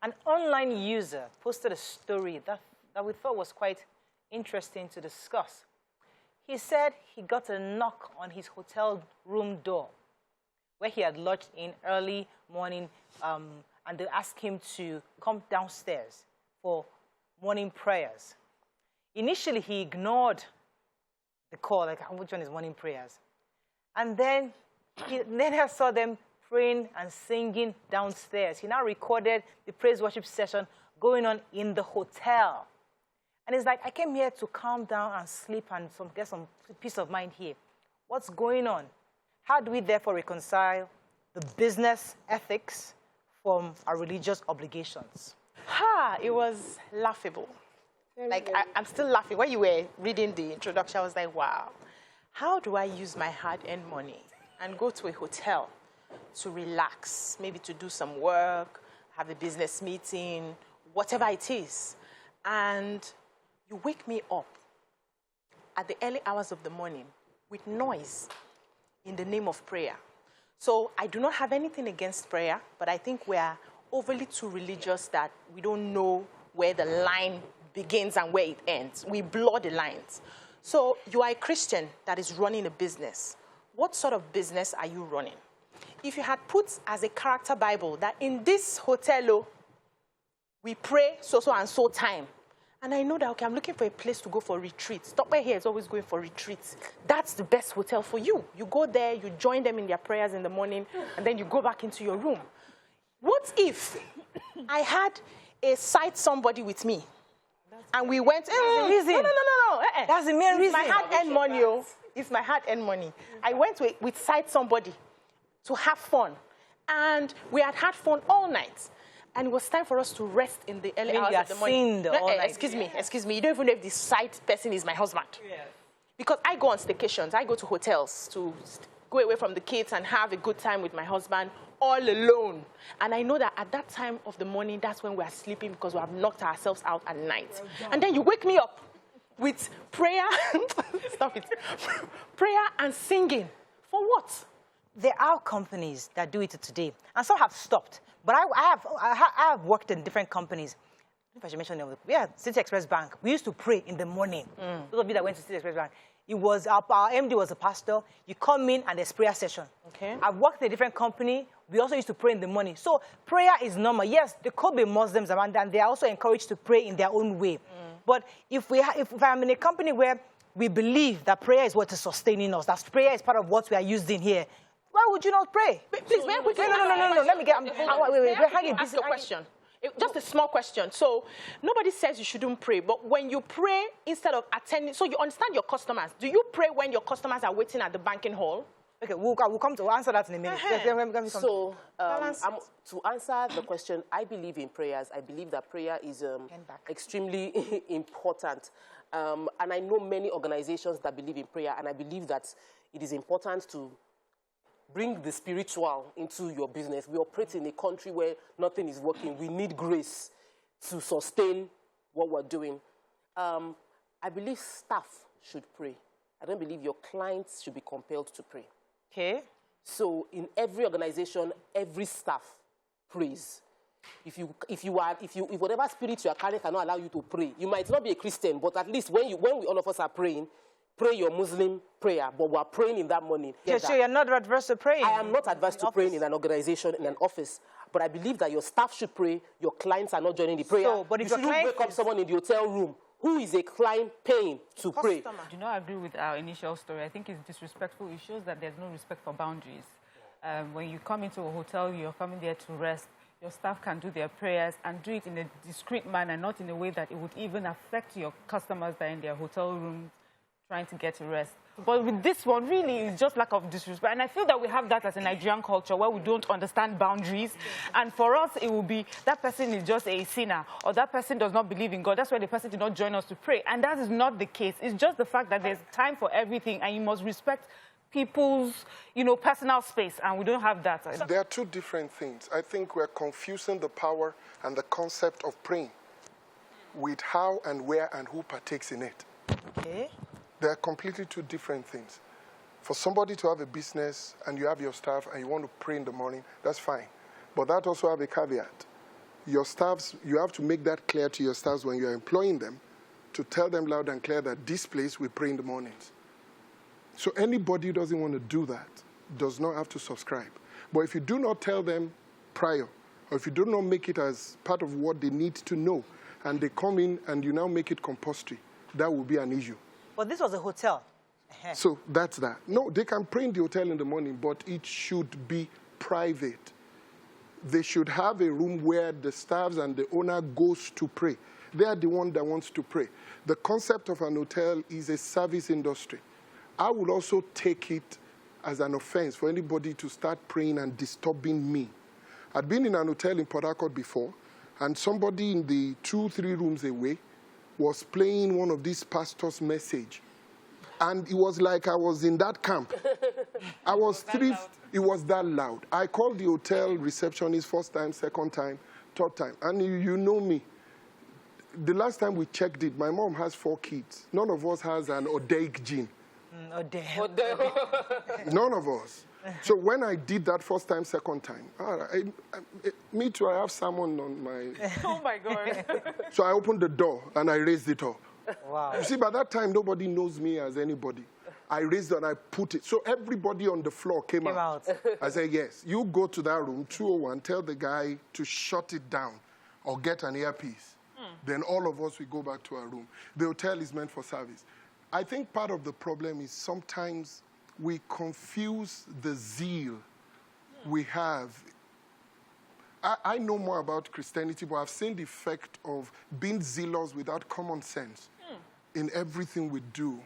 An online user posted a story that we thought was quite interesting to discuss. He said he got a knock on his hotel room door where he had lodged in early morning, and they asked him to come downstairs for morning prayers. Initially, he ignored the call, like, which one is morning prayers? And then I saw them praying and singing downstairs. He now recorded the praise worship session going on in the hotel. And he's like, I came here to calm down and sleep and get some peace of mind here. What's going on? How do we therefore reconcile the business ethics from our religious obligations? It was laughable. Like, I'm still laughing. When you were reading the introduction, I was like, wow, how do I use my hard-earned money and go to a hotel to relax, maybe to do some work, have a business meeting, whatever it is, and you wake me up at the early hours of the morning with noise in the name of prayer. So I do not have anything against prayer, but I think we are overly too religious that we don't know where the line begins and where it ends. We blur the lines. So you are a Christian that is running a business. What sort of business are you running? If you had put as a character Bible that in this hotel, we pray so and so time, and I know that, okay, I'm looking for a place to go for retreat. Stop here is always going for retreats. That's the best hotel for you. You go there, you join them in their prayers in the morning, and then you go back into your room. What if I had a sight somebody with me, and we went, That's the reason. No. That's the main reason. It's my hard-earned money, It's my hard-earned money. I went with sight somebody to have fun, and we had fun all night. And it was time for us to rest in the early hours of the morning. Excuse me. You don't even know if the sight person is my husband. Yeah. Because I go on staycations. I go to hotels to go away from the kids and have a good time with my husband all alone. And I know that at that time of the morning, that's when we are sleeping because we have knocked ourselves out at night. And then you wake me up with prayer. Stop it. Prayer and singing. For what? There are companies that do it today, and some have stopped. But I have worked in different companies. If I should mention them, City Express Bank. We used to pray in the morning. Those of you that went to City Express Bank, it was our MD was a pastor. You come in and there's prayer session. Okay. I've worked in a different company. We also used to pray in the morning. So prayer is normal. Yes, there could be Muslims around, and they are also encouraged to pray in their own way. But if I'm in a company where we believe that prayer is what is sustaining us, that prayer is part of what we are using here, why would you not pray? Please, may I quickly... No. Let me get... Wait. Ask a question. Just a small question. So, nobody says you shouldn't pray, but when you pray, instead of attending... So, you understand your customers. Do you pray when your customers are waiting at the banking hall? Okay, we'll come to answer that in a minute. So, to answer the question, I believe in prayers. I believe that prayer is extremely important. And I know many organizations that believe in prayer, and I believe that it is important to bring the spiritual into your business. We operate in a country where nothing is working. We need grace to sustain what we're doing. I believe staff should pray. I don't believe your clients should be compelled to pray. Okay. So in every organization, every staff prays. If whatever spirit you are carrying cannot allow you to pray, you might not be a Christian, but at least when all of us are praying, pray your Muslim prayer, but we are praying in that morning. So you're not adverse to praying? I am not adverse to praying in an organization, in an office, but I believe that your staff should pray, your clients are not joining the prayer. So, but if you shouldn't wake up someone in the hotel room who is a client paying to pray. I do not agree with our initial story. I think it's disrespectful. It shows that there's no respect for boundaries. When you come into a hotel, you're coming there to rest. Your staff can do their prayers and do it in a discreet manner, not in a way that it would even affect your customers that are in their hotel room trying to get a rest. But with this one, really, it's just lack of disrespect. And I feel that we have that as a Nigerian culture where we don't understand boundaries. And for us, it will be that person is just a sinner or that person does not believe in God. That's why the person did not join us to pray. And that is not the case. It's just the fact that there's time for everything and you must respect people's, personal space. And we don't have that. There are two different things. I think we're confusing the power and the concept of praying with how and where and who partakes in it. Okay. They're completely two different things. For somebody to have a business and you have your staff and you want to pray in the morning, that's fine. But that also have a caveat. your staffs, you have to make that clear to your staffs when you're employing them, to tell them loud and clear that this place we pray in the mornings. So anybody who doesn't want to do that does not have to subscribe. But if you do not tell them prior, or if you do not make it as part of what they need to know, and they come in and you now make it compulsory, that will be an issue. But this was a hotel. So that's that. No, they can pray in the hotel in the morning, but it should be private. They should have a room where the staffs and the owner goes to pray. They are the one that wants to pray. The concept of an hotel is a service industry. I would also take it as an offense for anybody to start praying and disturbing me. I'd been in an hotel in Port Harcourt before, and somebody in the 2-3 rooms away was playing one of these pastors' message. And it was like I was in that camp. I was it was that loud. I called the hotel receptionist first time, second time, third time. And you know me. The last time we checked it, my mom has 4 kids. None of us has an Odaic gene. None of us. So when I did that first time, second time, me too, I have salmon on my... Oh, my God. So I opened the door and I raised it up. Wow. You see, by that time, nobody knows me as anybody. I raised it and I put it. So everybody on the floor came out. I said, yes, you go to that room, 201, tell the guy to shut it down or get an earpiece. Then all of us will go back to our room. The hotel is meant for service. I think part of the problem is sometimes we confuse the zeal we have. I know more about Christianity, but I've seen the effect of being zealous without common sense in everything we do.